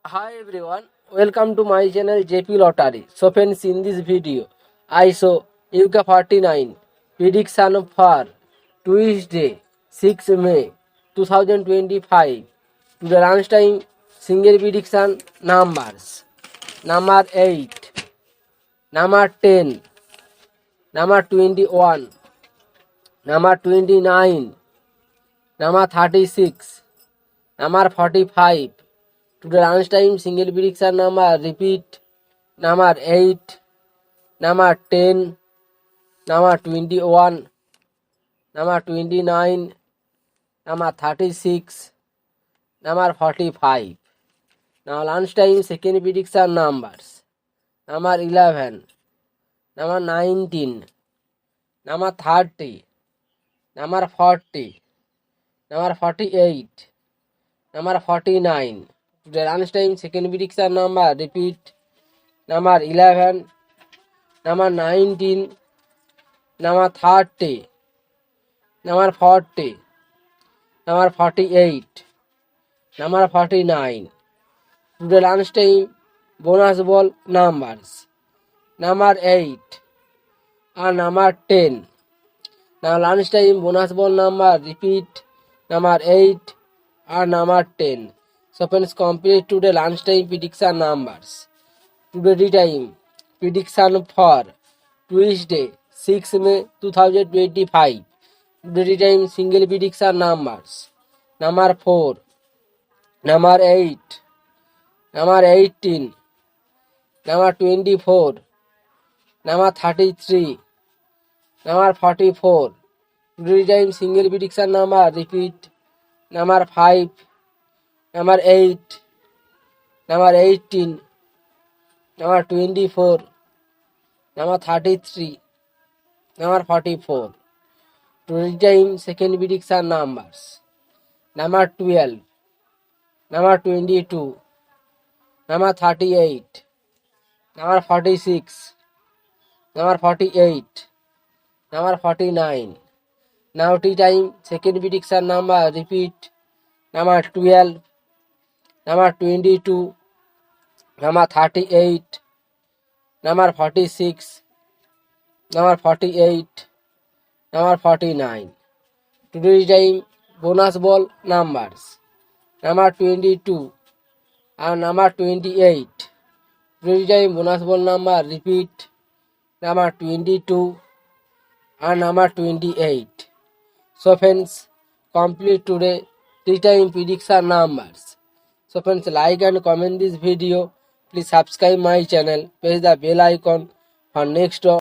Hi everyone, welcome to my channel JP Lottery. So friends, in this video, I show UK 49 prediction for Tuesday 6 May 2025 to the lunchtime single prediction numbers. Number 8, number 10, number 21, number 29, number 36, number 45. To the lunchtime single prediction number repeat number 8, number 10, number 21, number 29, number 36, number 45. Now lunchtime second prediction numbers number 11, number 19, number 30, number 40, number 48, number 49. To the lunchtime second prediction number repeat number 11, number 19, number 30, number 40, number 48, number 49. To the lunchtime bonus ball numbers number 8 and number 10. Now lunchtime bonus ball number repeat number 8 and number 10. So friends, complete to the lunchtime prediction numbers. Today time prediction for Tuesday 6 May 2025. Today time single prediction numbers number 4, number 8, number 18, number 24, number 33, number 44. Today time single prediction number repeat number 5, number 8, number 18, number 24, number 33, number 44. Today time second prediction numbers number 12, number 22, number 38, number 46, number 48, number 49. Now tea time second prediction number repeat number 12, number 22, number 38, number 46, number 48, number 49. Today time bonus ball numbers number 22 and number 28. Today time bonus ball number repeat number 22 and number 28. So friends, complete today three time prediction numbers. So friends, like and comment this video. Please subscribe my channel. Press the bell icon for next